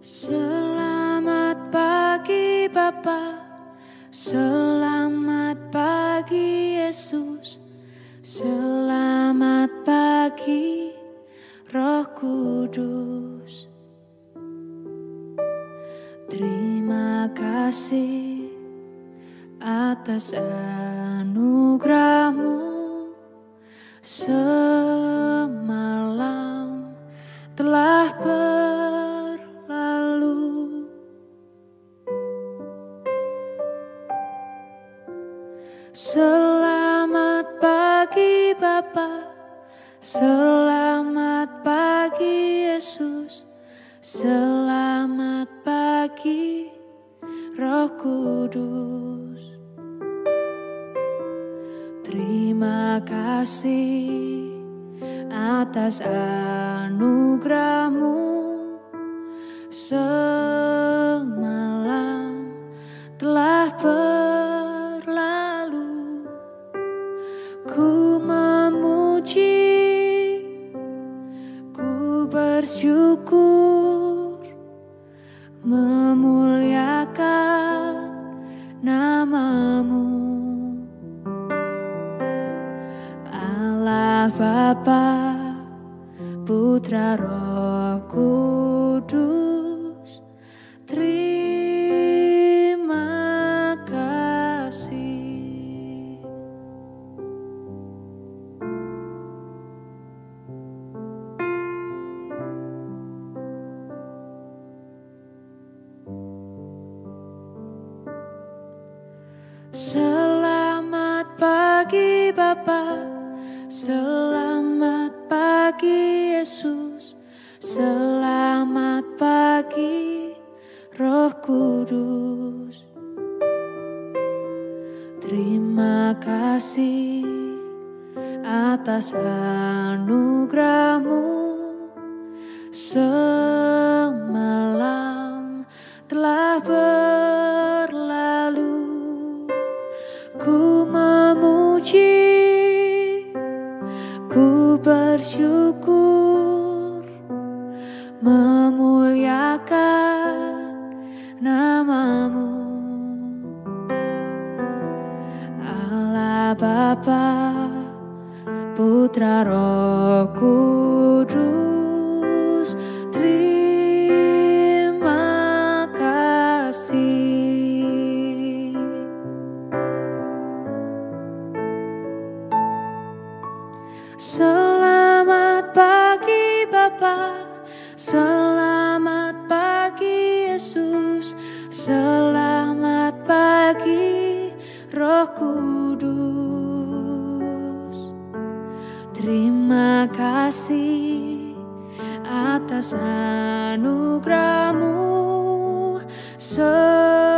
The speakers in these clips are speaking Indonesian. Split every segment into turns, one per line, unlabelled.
Selamat pagi Bapa, selamat pagi Yesus, selamat pagi Roh Kudus. Terima kasih atas anugerah-Mu, semalam telah berlalu. Selamat pagi Bapa, selamat pagi Yesus, selamat pagi Roh Kudus. Terima kasih atas anugerah-Mu, semalam telah berlalu. Ku memuji, ku bersyukur, memuliakan nama-Mu. Allah Bapa, Putra Roh Kudus, terima kasih. Selamat pagi Bapa, selamat pagi Yesus, selamat pagi Roh Kudus. Terima kasih atas anugerah-Mu, semalam telah berlalu. Ku memuji, ku bersyukur, memuliakan nama-Mu. Allah Bapa, Putra Roh Kudus, terima kasih. Selamat pagi Bapa, selamat pagi Yesus, selamat pagi Roh Kudus. Terima kasih atas anugerah-Mu,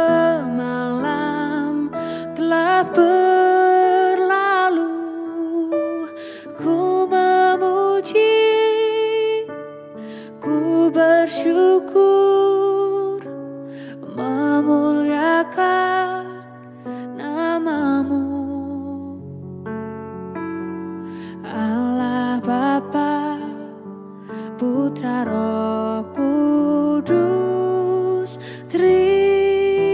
semalam telah berlalu. Ku memuji, ku bersyukur, memuliakan nama-Mu. Allah Bapa, Putra Roh Kudus, terima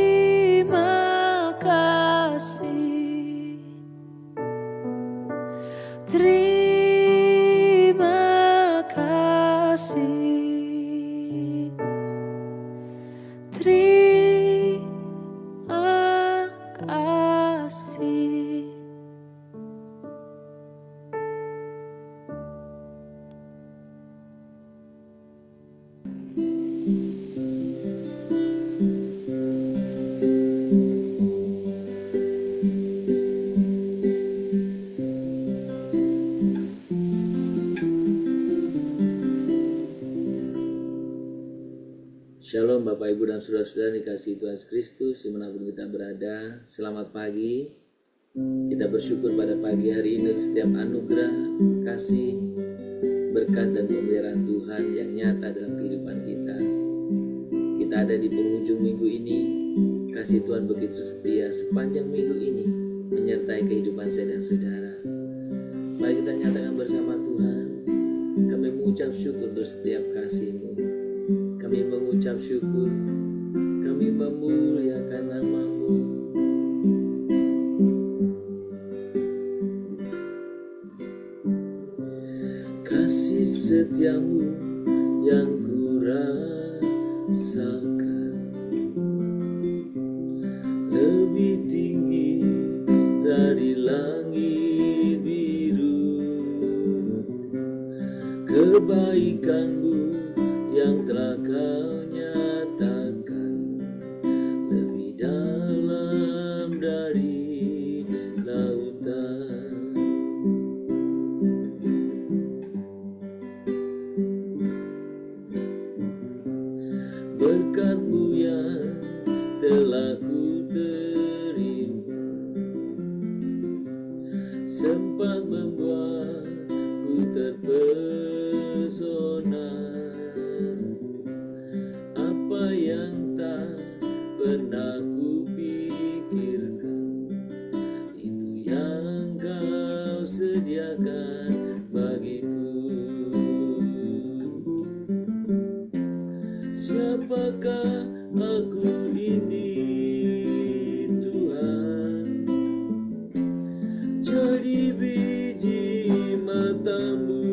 kasih. Terima kasih. Terima kasih.
Shalom Bapak Ibu dan Saudara-saudara dikasihi Tuhan Yesus Kristus dimanapun kita berada. Selamat pagi. Kita bersyukur pada pagi hari ini setiap anugerah, kasih, berkat dan pemeliharaan Tuhan yang nyata dalam kehidupan kita. Kita ada di penghujung minggu ini. Kasih Tuhan begitu setia sepanjang minggu ini menyertai kehidupan saya dan saudara. Mari kita nyatakan bersama Tuhan. Kami mengucap syukur untuk setiap kasih-Mu. Kami mengucap syukur, kami memuliakan nama-Mu. Kasih setiamu yang kurasakan lebih tinggi dari langit biru. Kebaikan-Mu yang telah Kau nyatakan lebih dalam dari lautan. Berkat-Mu yang telah ku terima sempat membuatku terpesona. Apa yang tak pernah ku pikirkan, itu yang Kau sediakan bagiku. Siapakah aku ini, Tuhan? Jadi biji mata-Mu.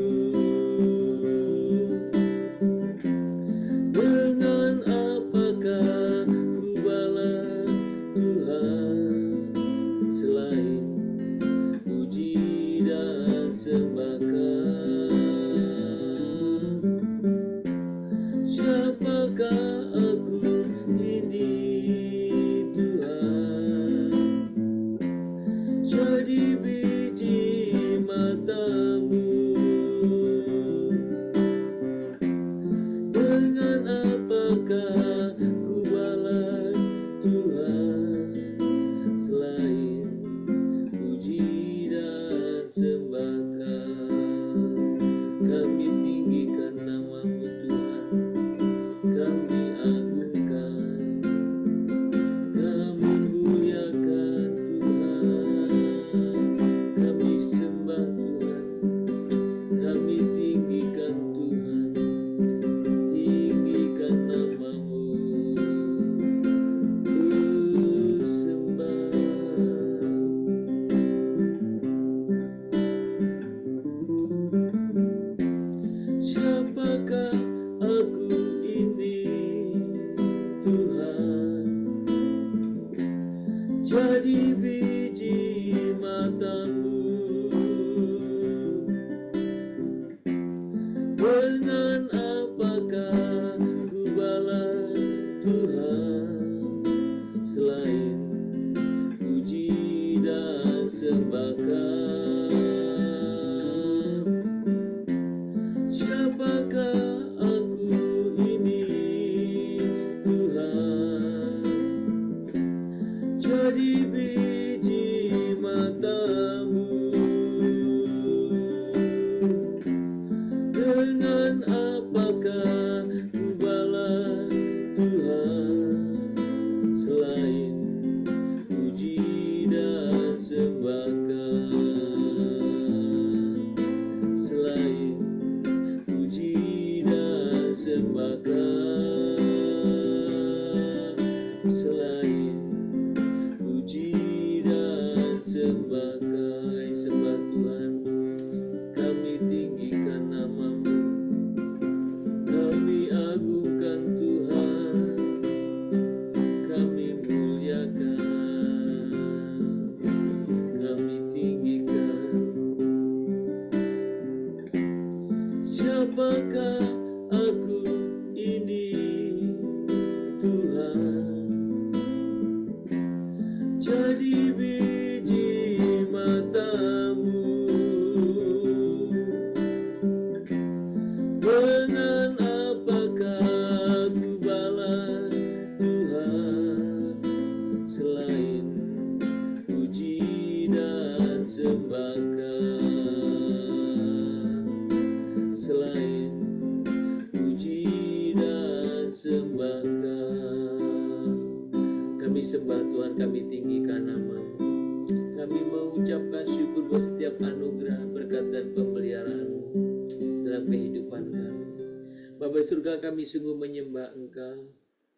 Dengan apakah ku balas Tuhan selain puji dan sembahkan? Siapakah aku ini, Tuhan? Jadi biji mata-Mu. Dengan apakah ku balas Tuhan selain puji dan sembahkan? Kami tinggikan nama-Mu Tuhan, kami agungkan, kami muliakan Tuhan, kami sembah Tuhan, kami tinggikan Tuhan, tinggikan nama-Mu, ku sembah. Siapakah aku ini, Tuhan? Jadi biji mata-Mu. Dengan apakah ku balas Tuhan selain puji dan sembahkan? Siapakah aku ini, Tuhan? Jadi biji mata-Mu. Dengan apakah ku balas Tuhan selain puji dan sembahkan? Selain puji dan sembahkan, selain puji dan sembahkan. Sembah Tuhan, kami tinggikan nama-Mu, kami agungkan Tuhan, kami muliakan, kami tinggikan. Siapakah aku ini, Tuhan? Jadi biji mata-Mu. Dengan apakah ku balas Tuhan selain puji dan sembahkan? Selain puji dan sembahkan, kami sembah Tuhan, kami tinggikan nama-Mu. Kami mengucapkan syukur buat setiap anugerah, berkat dan pemeliharaan-Mu dalam kehidupan kami. Bapa surga, kami sungguh menyembah Engkau,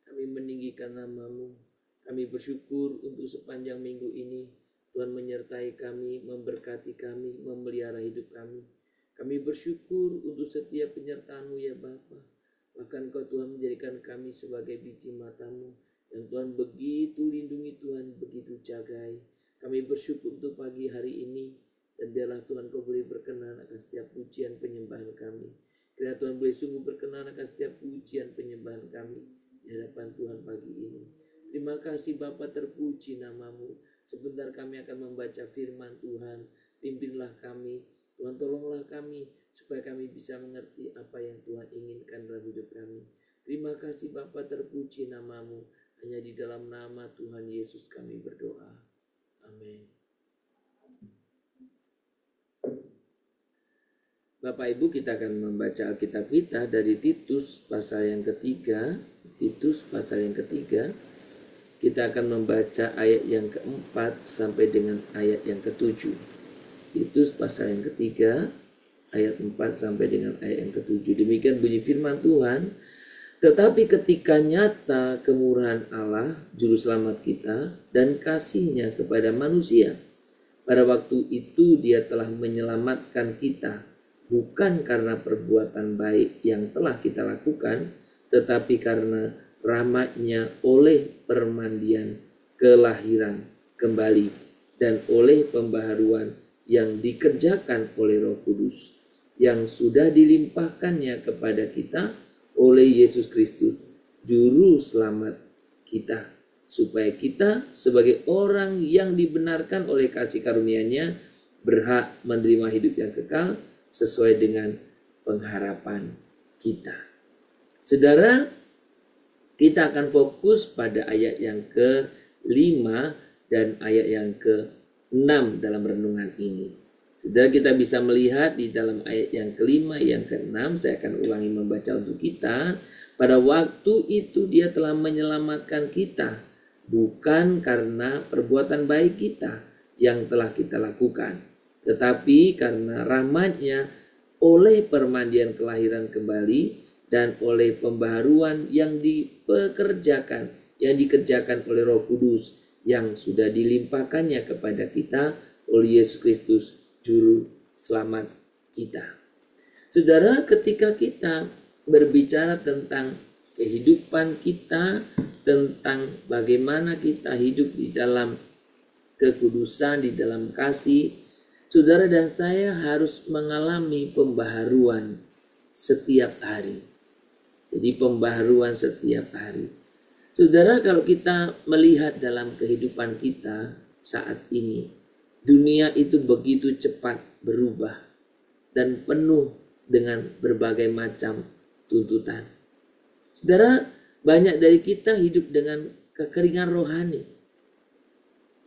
kami meninggikan nama-Mu, kami bersyukur untuk sepanjang minggu ini Tuhan menyertai kami, memberkati kami, memelihara hidup kami. Kami bersyukur untuk setiap penyertaan-Mu ya Bapa. Bahkan Kau Tuhan menjadikan kami sebagai biji mata-Mu yang Tuhan begitu lindungi, Tuhan begitu jagai. Kami bersyukur untuk pagi hari ini, dan biarlah Tuhan Kau boleh berkenan akan setiap pujian penyembahan kami. Kiranya Tuhan boleh sungguh berkenan akan setiap pujian penyembahan kami di hadapan Tuhan pagi ini. Terima kasih Bapa, terpuji nama-Mu. Sebentar kami akan membaca firman Tuhan. Pimpinlah kami, Tuhan tolonglah kami, supaya kami bisa mengerti apa yang Tuhan inginkan dalam hidup kami. Terima kasih Bapa, terpuji nama-Mu. Hanya di dalam nama Tuhan Yesus kami berdoa. Amin. Bapak Ibu, kita akan membaca Alkitab kita dari Titus pasal yang ketiga. Titus pasal yang ketiga. Kita akan membaca ayat yang keempat sampai dengan ayat yang ketujuh. Titus pasal yang ketiga, ayat 4 sampai dengan ayat yang ketujuh. Demikian bunyi firman Tuhan. Tetapi ketika nyata kemurahan Allah, Juru Selamat kita, dan kasih-Nya kepada manusia, pada waktu itu Dia telah menyelamatkan kita, bukan karena perbuatan baik yang telah kita lakukan, tetapi karena rahmat-Nya oleh permandian kelahiran kembali dan oleh pembaharuan yang dikerjakan oleh Roh Kudus, yang sudah dilimpahkannya kepada kita oleh Yesus Kristus, Juru Selamat kita, supaya kita sebagai orang yang dibenarkan oleh kasih karunia-Nya berhak menerima hidup yang kekal sesuai dengan pengharapan kita. Saudara, kita akan fokus pada ayat yang ke-5 dan ayat yang ke-6 dalam renungan ini. Saudara, kita bisa melihat di dalam ayat yang ke-5, yang ke-6, saya akan ulangi membaca untuk kita. Pada waktu itu Dia telah menyelamatkan kita, bukan karena perbuatan baik kita yang telah kita lakukan, tetapi karena rahmat-Nya oleh permandian kelahiran kembali dan oleh pembaharuan yang dikerjakan oleh Roh Kudus yang sudah dilimpahkannya kepada kita oleh Yesus Kristus, Juru Selamat kita. Saudara, ketika kita berbicara tentang kehidupan kita, tentang bagaimana kita hidup di dalam kekudusan, di dalam kasih, saudara dan saya harus mengalami pembaharuan setiap hari. Jadi pembaharuan setiap hari. Saudara, kalau kita melihat dalam kehidupan kita saat ini, dunia itu begitu cepat berubah dan penuh dengan berbagai macam tuntutan. Saudara, banyak dari kita hidup dengan kekeringan rohani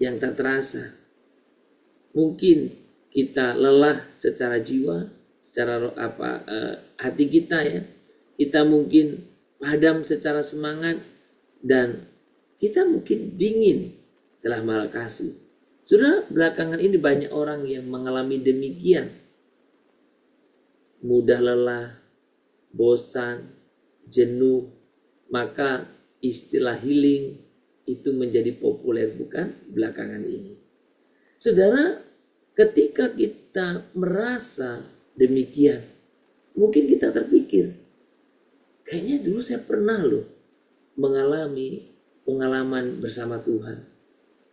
yang tak terasa. Mungkin kita lelah secara jiwa, secara hati kita ya. Kita mungkin padam secara semangat dan kita mungkin dingin dalam hal kasih. Saudara, belakangan ini banyak orang yang mengalami demikian. Mudah lelah, bosan, jenuh. Maka istilah healing itu menjadi populer bukan belakangan ini. Saudara, ketika kita merasa demikian, mungkin kita terpikir, kayaknya dulu saya pernah loh mengalami pengalaman bersama Tuhan.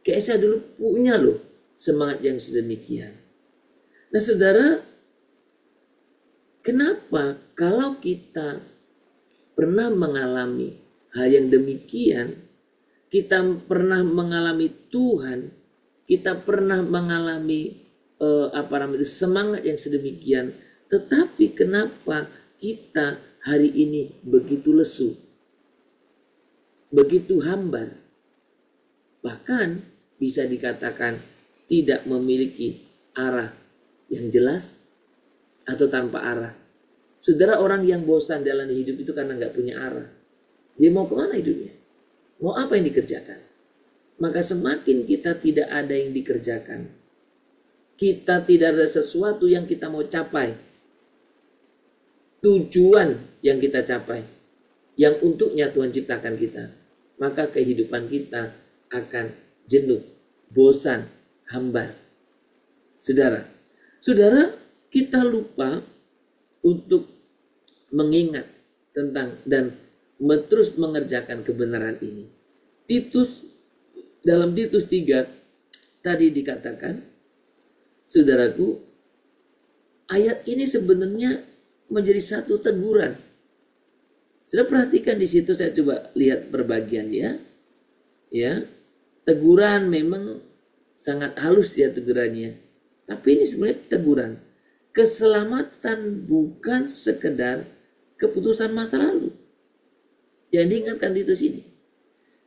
Kayak saya dulu punya loh semangat yang sedemikian. Nah saudara, kenapa kalau kita pernah mengalami hal yang demikian, kita pernah mengalami Tuhan, kita pernah mengalami semangat yang sedemikian, tetapi kenapa kita hari ini begitu lesu, begitu hambar, bahkan bisa dikatakan tidak memiliki arah yang jelas atau tanpa arah. Saudara, orang yang bosan dalam hidup itu karena nggak punya arah. Dia mau kemana hidupnya? Mau apa yang dikerjakan? Maka semakin kita tidak ada yang dikerjakan, kita tidak ada sesuatu yang kita mau capai, tujuan yang kita capai, yang untuknya Tuhan ciptakan kita, maka kehidupan kita akan jenuh, bosan, hambar. Saudara, kita lupa untuk mengingat tentang dan terus mengerjakan kebenaran ini. Dalam Titus 3 tadi dikatakan, saudaraku, ayat ini sebenarnya menjadi satu teguran. Sudah perhatikan di situ, saya coba lihat perbagiannya. Ya, teguran memang sangat halus ya tegurannya. Tapi ini sebenarnya teguran. Keselamatan bukan sekedar keputusan masa lalu. Yang diingatkan Titus ini.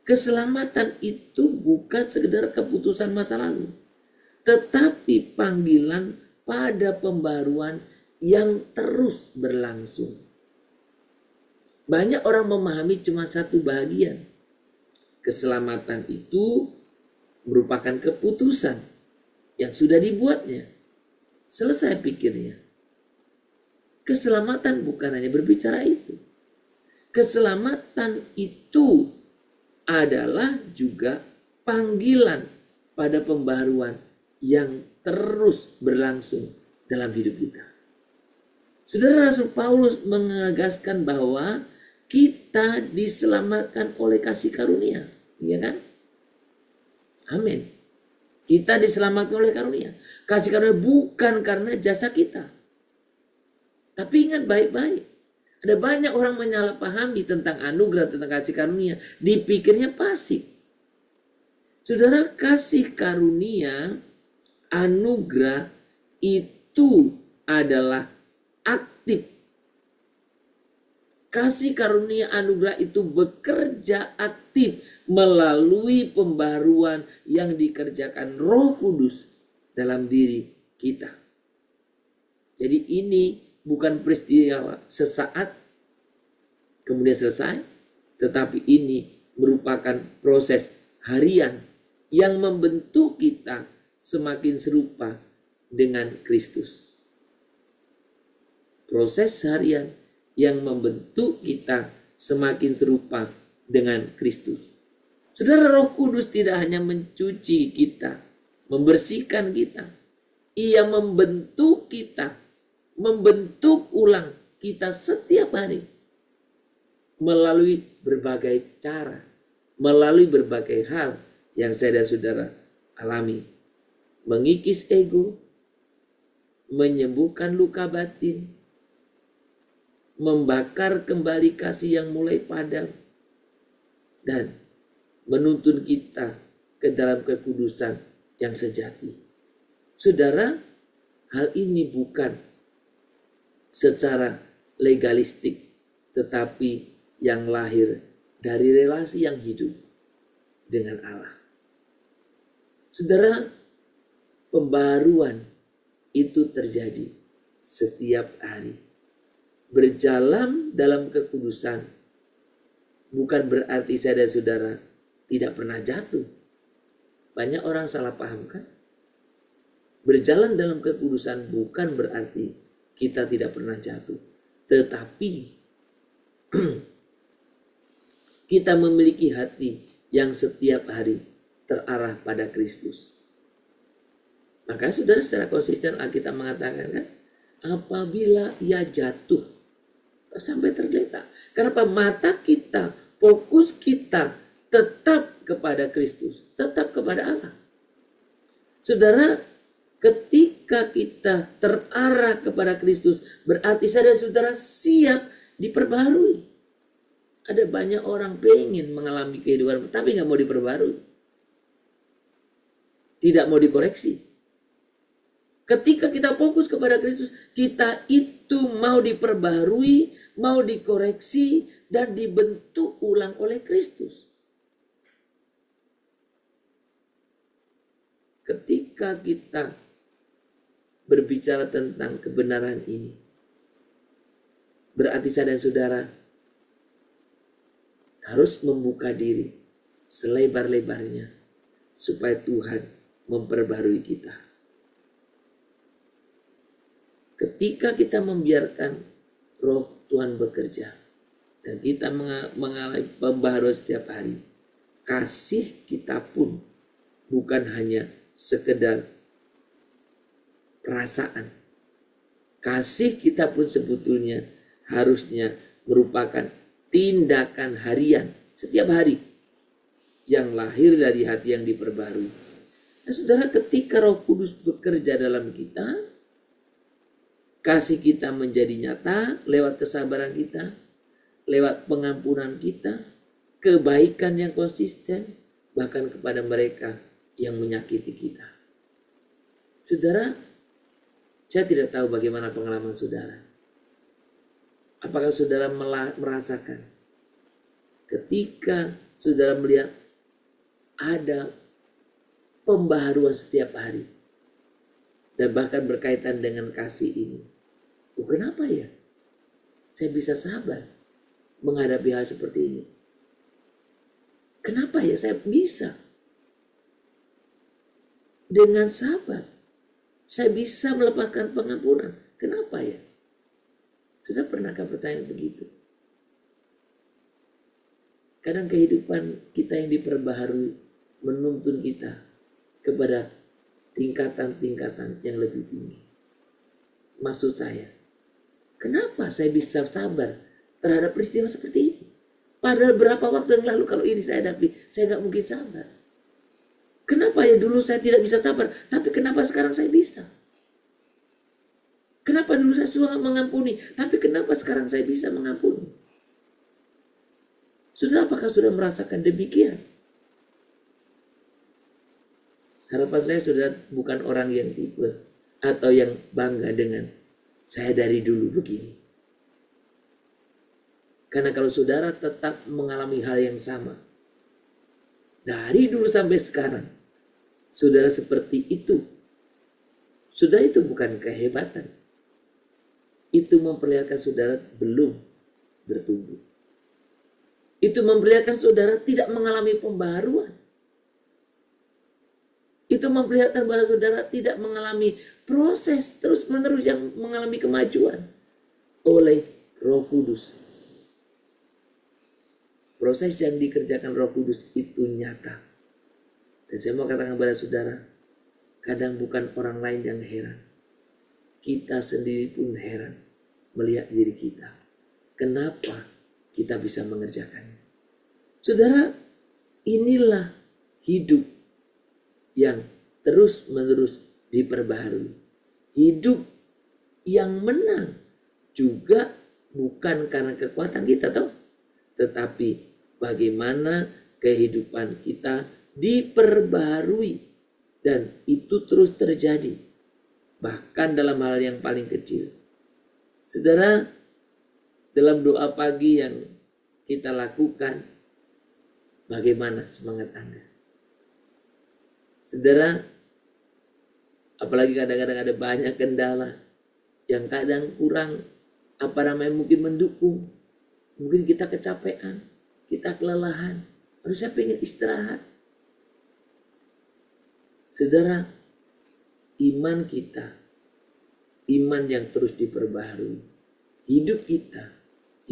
Keselamatan itu bukan sekedar keputusan masa lalu. Tetapi panggilan pada pembaruan yang terus berlangsung. Banyak orang memahami cuma satu bagian. Keselamatan itu merupakan keputusan yang sudah dibuatnya. Selesai pikirnya. Keselamatan bukan hanya berbicara itu. Keselamatan itu adalah juga panggilan pada pembaruan yang terus berlangsung dalam hidup kita. Saudara, Rasul Paulus menegaskan bahwa kita diselamatkan oleh kasih karunia, ya kan? Amin. Kita diselamatkan oleh karunia. Kasih karunia bukan karena jasa kita. Tapi ingat baik-baik. Ada banyak orang menyalahpahami tentang anugerah, tentang kasih karunia. Dipikirnya pasif. Saudara, kasih karunia, anugerah itu adalah aktif. Kasih karunia anugerah itu bekerja aktif melalui pembaruan yang dikerjakan Roh Kudus dalam diri kita. Jadi ini bukan peristiwa sesaat kemudian selesai, tetapi ini merupakan proses harian yang membentuk kita semakin serupa dengan Kristus. Proses harian yang membentuk kita semakin serupa dengan Kristus. Saudara, Roh Kudus tidak hanya mencuci kita, membersihkan kita. Ia membentuk kita, membentuk ulang kita setiap hari melalui berbagai cara, melalui berbagai hal yang saya dan saudara alami. Mengikis ego, menyembuhkan luka batin, membakar kembali kasih yang mulai padam, dan menuntun kita ke dalam kekudusan yang sejati. Saudara, hal ini bukan secara legalistik, tetapi yang lahir dari relasi yang hidup dengan Allah. Saudara, pembaruan itu terjadi setiap hari. Berjalan dalam kekudusan bukan berarti saya dan saudara tidak pernah jatuh. Banyak orang salah paham kan? Berjalan dalam kekudusan bukan berarti kita tidak pernah jatuh. Tetapi kita memiliki hati yang setiap hari terarah pada Kristus. Maka saudara, secara konsisten Alkitab mengatakan kan, apabila ia jatuh sampai tergeletak. Kenapa? Mata kita, fokus kita tetap kepada Kristus, tetap kepada Allah. Saudara, ketika kita terarah kepada Kristus, berarti saya dan saudara siap diperbarui. Ada banyak orang pengen mengalami kehidupan, tapi nggak mau diperbarui. Tidak mau dikoreksi. Ketika kita fokus kepada Kristus, kita itu mau diperbarui, mau dikoreksi, dan dibentuk ulang oleh Kristus. Ketika kita berbicara tentang kebenaran ini, berarti saya dan saudara harus membuka diri selebar-lebarnya supaya Tuhan memperbarui kita. Ketika kita membiarkan Roh Tuhan bekerja dan kita mengalami pembaharuan setiap hari. Kasih kita pun bukan hanya sekedar perasaan. Kasih kita pun sebetulnya harusnya merupakan tindakan harian setiap hari yang lahir dari hati yang diperbarui. Nah, saudara, ketika Roh Kudus bekerja dalam kita, kasih kita menjadi nyata lewat kesabaran kita, lewat pengampunan kita, kebaikan yang konsisten, bahkan kepada mereka yang menyakiti kita. Saudara, saya tidak tahu bagaimana pengalaman saudara. Apakah saudara merasakan ketika saudara melihat ada pembaharuan setiap hari dan bahkan berkaitan dengan kasih ini. Kenapa ya saya bisa sabar menghadapi hal seperti ini? Kenapa ya saya bisa dengan sabar? Saya bisa melepaskan pengampunan. Kenapa ya? Sudah pernahkah bertanya begitu? Kadang kehidupan kita yang diperbaharui menuntun kita kepada tingkatan-tingkatan yang lebih tinggi. Maksud saya, kenapa saya bisa sabar terhadap peristiwa seperti ini? Padahal berapa waktu yang lalu kalau ini saya hadapi, saya nggak mungkin sabar. Kenapa ya dulu saya tidak bisa sabar, tapi kenapa sekarang saya bisa? Kenapa dulu saya suka mengampuni, tapi kenapa sekarang saya bisa mengampuni? Sudah, apakah sudah merasakan demikian? Harapan saya sudah bukan orang yang tipe atau yang bangga dengan saya dari dulu begini. Karena kalau saudara tetap mengalami hal yang sama, dari dulu sampai sekarang, saudara seperti itu, sudah itu bukan kehebatan. Itu memperlihatkan saudara belum bertumbuh. Itu memperlihatkan saudara tidak mengalami pembaharuan. Itu memperlihatkan bahwa saudara tidak mengalami proses terus-menerus yang mengalami kemajuan oleh Roh Kudus. Proses yang dikerjakan Roh Kudus itu nyata. Dan saya mau katakan kepada saudara, kadang bukan orang lain yang heran. Kita sendiri pun heran melihat diri kita. Kenapa kita bisa mengerjakannya? Saudara, inilah hidup yang terus-menerus diperbaharui. Hidup yang menang juga bukan karena kekuatan kita, tetapi bagaimana kehidupan kita diperbaharui dan itu terus terjadi. Bahkan dalam hal yang paling kecil. Saudara, dalam doa pagi yang kita lakukan, bagaimana semangat Anda? Saudara, apalagi kadang-kadang ada banyak kendala yang kadang kurang mungkin mendukung. Mungkin kita kecapean, kita kelelahan, harusnya pengen istirahat. Saudara, iman kita, iman yang terus diperbaharui, hidup kita,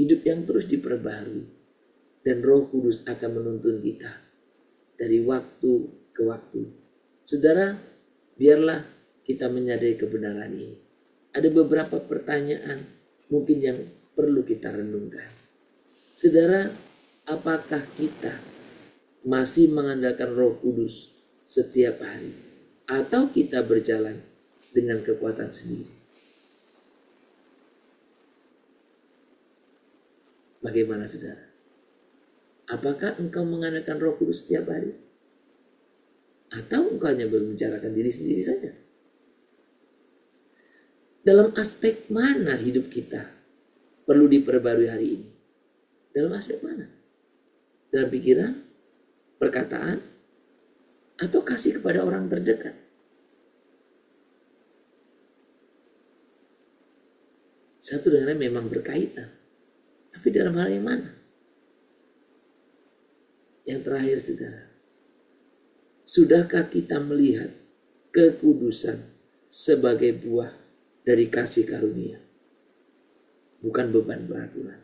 hidup yang terus diperbaharui, dan Roh Kudus akan menuntun kita dari waktu ke waktu. Saudara, biarlah kita menyadari kebenaran ini. Ada beberapa pertanyaan mungkin yang perlu kita renungkan. Saudara, apakah kita masih mengandalkan Roh Kudus setiap hari? Atau kita berjalan dengan kekuatan sendiri? Bagaimana saudara? Apakah engkau mengandalkan Roh Kudus setiap hari? Atau engkau hanya membicarakan diri sendiri saja? Dalam aspek mana hidup kita perlu diperbarui hari ini? Dalam aspek mana? Dalam pikiran, perkataan, atau kasih kepada orang terdekat? Satu dengan lain memang berkaitan. Tapi dalam hal yang mana? Yang terakhir saudara, sudahkah kita melihat kekudusan sebagai buah dari kasih karunia? bukan beban peraturan.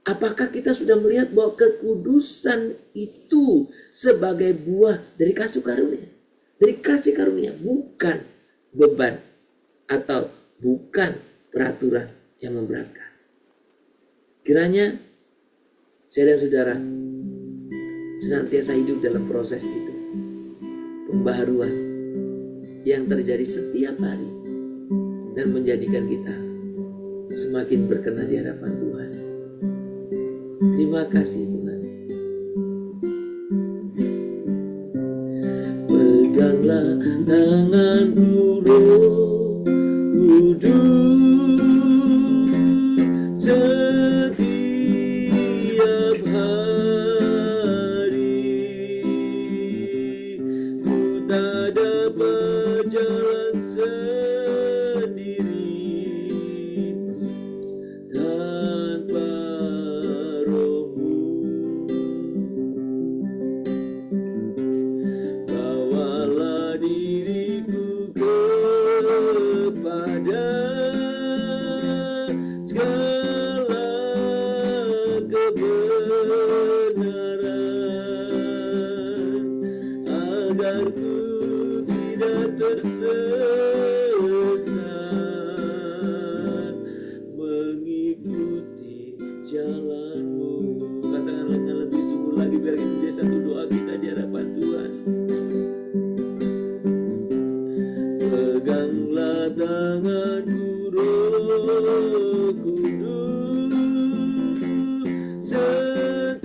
Apakah kita sudah melihat bahwa kekudusan itu sebagai buah dari kasih karunia? Dari kasih karunia, bukan beban atau bukan peraturan yang memberatkan. Kiranya saya dan saudara senantiasa hidup dalam proses itu. Pembaharuan yang terjadi setiap hari dan menjadikan kita semakin berkenan di hadapan Tuhan. Terima kasih Tuhan. Peganglah tanganku Roh Kudus setiap hari. Ku tak dapat jalan sendiri tanpa Roh-Mu. Bawalah diriku kepada segala kebenaran, agar ku tidak tersesat mengikuti jalan-Mu. Katakanlah dengan lebih sungguh lagi, biar ini menjadi satu doa kita di hadapan Tuhan. Peganglah tanganku Roh Kudus setiap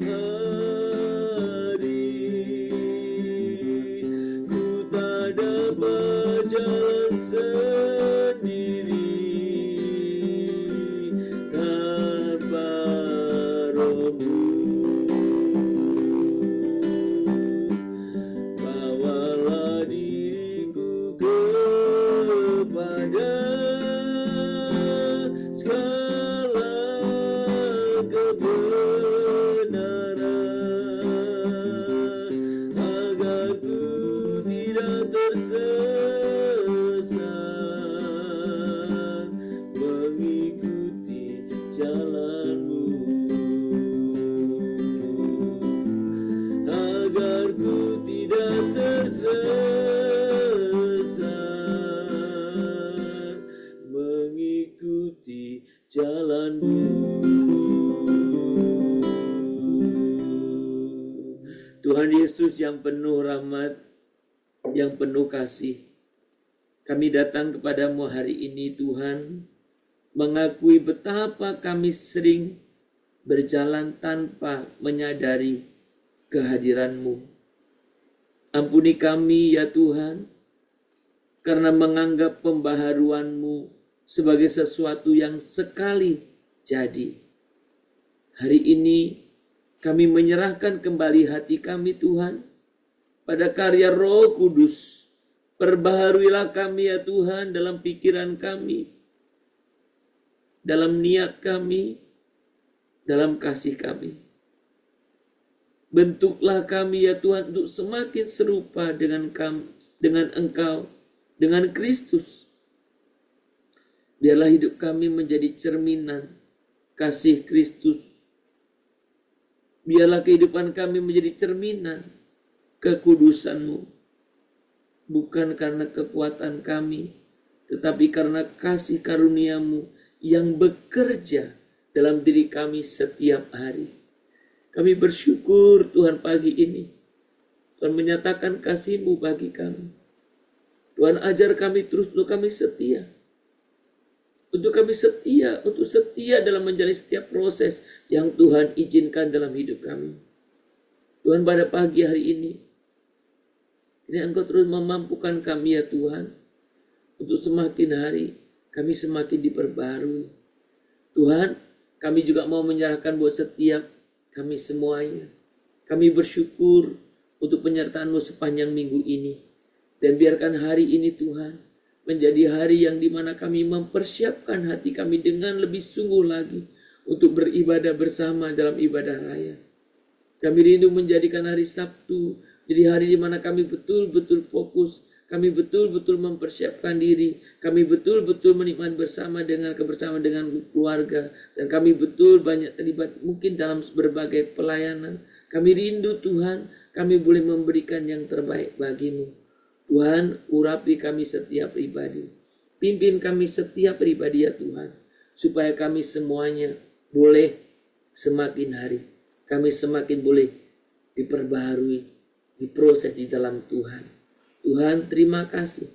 hari. Ku tak dapat jalan sendiri tanpa Roh-Mu. Bawalah diriku kepada segala kebenaran, agar ku tidak tersesat mengikuti jalan-Mu, agar ku tidak tersesat mengikuti jalan-Mu. Tuhan Yesus yang penuh rahmat, yang penuh kasih, kami datang kepadamu hari ini Tuhan, mengakui betapa kami sering berjalan tanpa menyadari kehadiran-Mu. Ampuni kami ya Tuhan, karena menganggap pembaharuan-Mu sebagai sesuatu yang sekali jadi. Hari ini kami menyerahkan kembali hati kami Tuhan pada karya Roh Kudus. Perbaharuilah kami ya Tuhan dalam pikiran kami, dalam niat kami, dalam kasih kami. Bentuklah kami ya Tuhan untuk semakin serupa dengan Engkau, dengan Kristus. Biarlah hidup kami menjadi cerminan kasih Kristus. Biarlah kehidupan kami menjadi cerminan kekudusan-Mu. Bukan karena kekuatan kami, tetapi karena kasih karunia-Mu yang bekerja dalam diri kami setiap hari. Kami bersyukur Tuhan pagi ini. Tuhan menyatakan kasih-Mu bagi kami. Tuhan ajar kami terus untuk kami setia. Untuk kami setia, untuk setia dalam menjalani setiap proses yang Tuhan izinkan dalam hidup kami. Tuhan pada pagi hari ini, Engkau terus memampukan kami ya Tuhan, untuk semakin hari kami semakin diperbarui. Tuhan, kami juga mau menyerahkan buat setiap kami semuanya. Kami bersyukur untuk penyertaan-Mu sepanjang minggu ini. Dan biarkan hari ini Tuhan, menjadi hari yang dimana kami mempersiapkan hati kami dengan lebih sungguh lagi untuk beribadah bersama dalam ibadah raya. Kami rindu menjadikan hari Sabtu jadi hari dimana kami betul-betul fokus Kami betul-betul mempersiapkan diri. Kami betul-betul menikmati kebersamaan dengan keluarga. Dan kami betul banyak terlibat mungkin dalam berbagai pelayanan. Kami rindu Tuhan, kami boleh memberikan yang terbaik bagimu. Tuhan, urapi kami setiap pribadi. Pimpin kami setiap pribadi ya Tuhan. Supaya kami semuanya boleh semakin hari. Kami semakin boleh diperbaharui, diproses di dalam Tuhan. Tuhan, terima kasih.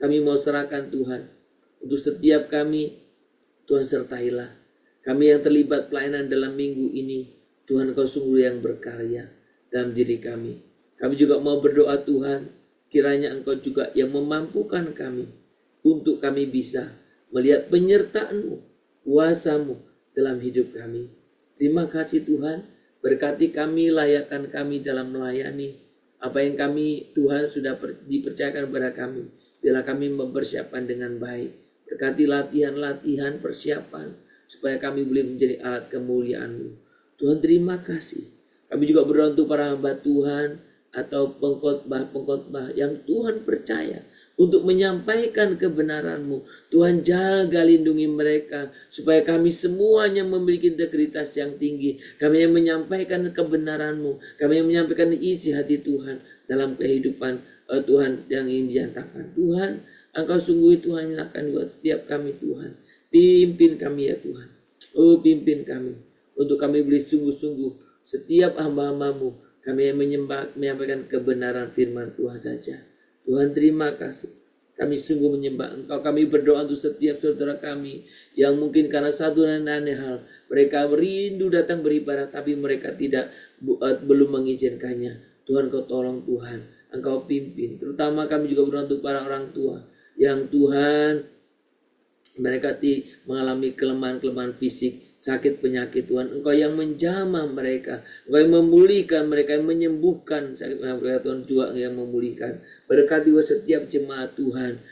Kami mau serahkan Tuhan. Untuk setiap kami, Tuhan sertailah. Kami yang terlibat pelayanan dalam minggu ini, Tuhan Kau sungguh yang berkarya dalam diri kami. Kami juga mau berdoa Tuhan, kiranya Engkau juga yang memampukan kami untuk kami bisa melihat penyertaan-Mu, kuasa-Mu dalam hidup kami. Terima kasih Tuhan, berkati kami, layakkan kami dalam melayani apa yang kami Tuhan sudah dipercayakan kepada kami. Biarlah kami mempersiapkan dengan baik. Berkati latihan-latihan persiapan supaya kami boleh menjadi alat kemuliaan-Mu. Tuhan terima kasih. Kami juga berdoa untuk para hamba Tuhan atau pengkhotbah yang Tuhan percaya untuk menyampaikan kebenaran-Mu. Tuhan jaga lindungi mereka supaya kami semuanya memiliki integritas yang tinggi. Kami yang menyampaikan kebenaran-Mu, kami yang menyampaikan isi hati Tuhan dalam kehidupan Tuhan yang ingin dinyatakan. Tuhan, Engkau sungguh Tuhan yang akan buat setiap kami Tuhan. Pimpin kami ya Tuhan. Oh, pimpin kami untuk kami boleh sungguh-sungguh setiap hamba-hamba-Mu, kami yang menyampaikan kebenaran firman Tuhan saja. Tuhan terima kasih. Kami sungguh menyembah Engkau. Kami berdoa untuk setiap saudara kami yang mungkin karena satu dan lain hal mereka rindu datang beribadah tapi mereka belum mengizinkannya. Tuhan Kau tolong Tuhan. Engkau pimpin. Terutama kami juga berdoa untuk para orang tua yang Tuhan mereka mengalami kelemahan-kelemahan fisik, sakit penyakit Tuhan. Engkau yang menjamah mereka, Engkau yang memulihkan mereka, yang menyembuhkan sakit penyakit Tuhan juga yang memulihkan. Berkati setiap jemaat Tuhan,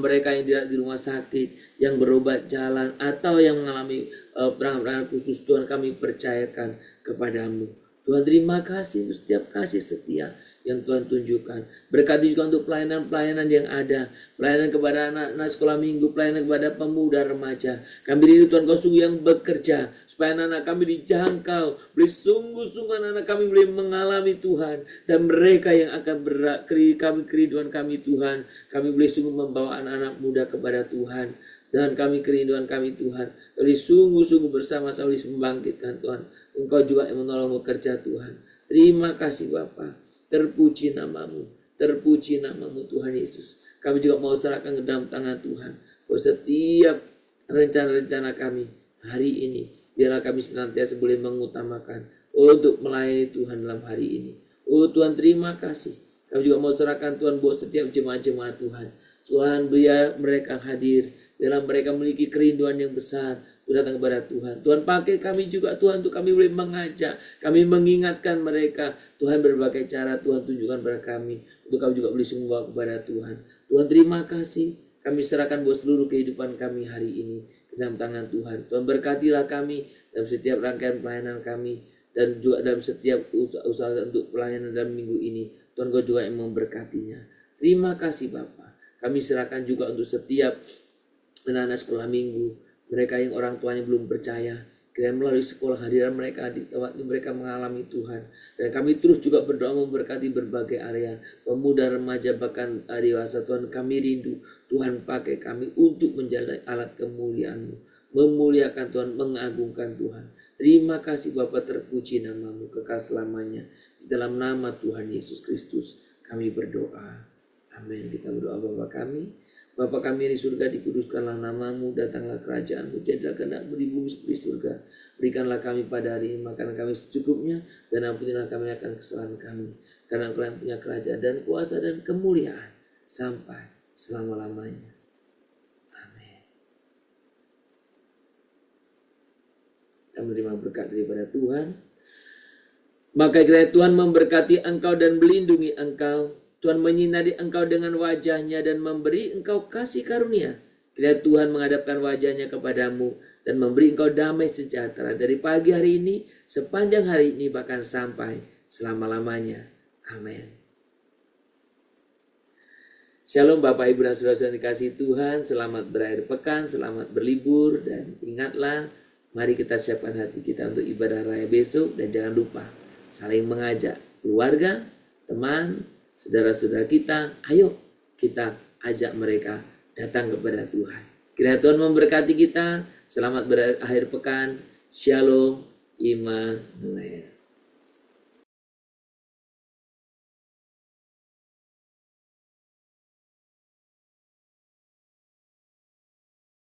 mereka yang tidak di rumah sakit, yang berobat jalan atau yang mengalami perangan-perangan khusus Tuhan kami percayakan kepadamu. Tuhan terima kasih untuk setiap kasih setia yang Tuhan tunjukkan. Berkati juga untuk pelayanan-pelayanan yang ada. Pelayanan kepada anak-anak sekolah minggu, pelayanan kepada pemuda remaja. Kami rindu Tuhan Kau sungguh yang bekerja. Supaya anak-anak kami dijangkau. Boleh sungguh-sungguh anak-anak kami boleh mengalami Tuhan. Dan mereka yang akan kerinduan kami Tuhan. Kami boleh sungguh membawa anak-anak muda kepada Tuhan. Dan kami kerinduan kami Tuhan. Kami sungguh-sungguh bersama-sama membangkitkan Tuhan. Engkau juga yang menolong bekerja Tuhan. Terima kasih Bapa. Terpuji namamu. Terpuji namamu Tuhan Yesus. Kami juga mau serahkan ke dalam tangan Tuhan. Bahwa setiap rencana-rencana kami hari ini. Biarlah kami senantiasa boleh mengutamakan untuk melayani Tuhan dalam hari ini. Oh Tuhan terima kasih. Kami juga mau serahkan Tuhan buat setiap jemaat-jemaat Tuhan. Tuhan biar mereka hadir. Biarlah mereka memiliki kerinduan yang besar datang kepada Tuhan. Tuhan pakai kami juga Tuhan untuk kami boleh mengajak, kami mengingatkan mereka. Tuhan berbagai cara Tuhan tunjukkan kepada kami untuk kami juga boleh semua kepada Tuhan. Tuhan terima kasih. Kami serahkan buat seluruh kehidupan kami hari ini ke dalam tangan Tuhan. Tuhan berkatilah kami dalam setiap rangkaian pelayanan kami dan juga dalam setiap usaha untuk pelayanan dalam minggu ini. Tuhan Kau juga yang memberkatinya. Terima kasih Bapa. Kami serahkan juga untuk setiap anak-anak sekolah minggu, mereka yang orang tuanya belum percaya, kiranya melalui sekolah hadiran mereka di tempat ini mereka mengalami Tuhan. Dan kami terus juga berdoa memberkati berbagai area, pemuda, remaja, bahkan dewasa. Tuhan kami rindu, Tuhan pakai kami untuk menjadi alat kemuliaan-Mu, memuliakan Tuhan, mengagungkan Tuhan. Terima kasih Bapa, terpuji namamu kekal selamanya. Di dalam nama Tuhan Yesus Kristus kami berdoa. Amin. Kita berdoa Bapa kami. Bapa kami yang di surga, dikuduskanlah namamu, datanglah kerajaanmu, jadilah kehendak-Mu di bumi seperti surga. Berikanlah kami pada hari ini makanan kami secukupnya, dan ampunilah kami akan kesalahan kami. Karena Engkau yang punya kerajaan dan kuasa dan kemuliaan sampai selama-lamanya. Amin. Kita menerima berkat daripada Tuhan. Maka kiranya Tuhan memberkati engkau dan melindungi engkau. Tuhan menyinari engkau dengan wajahnya dan memberi engkau kasih karunia. Kiranya Tuhan menghadapkan wajahnya kepadamu dan memberi engkau damai sejahtera dari pagi hari ini, sepanjang hari ini, bahkan sampai selama-lamanya. Amin. Shalom Bapak Ibu dan Saudara-saudara dikasihi Tuhan, selamat berakhir pekan, selamat berlibur, dan ingatlah, mari kita siapkan hati kita untuk ibadah raya besok, dan jangan lupa saling mengajak keluarga, teman, saudara-saudara kita, ayo kita ajak mereka datang kepada Tuhan. Kiranya Tuhan memberkati kita, selamat berakhir pekan, Shalom, Immanuel.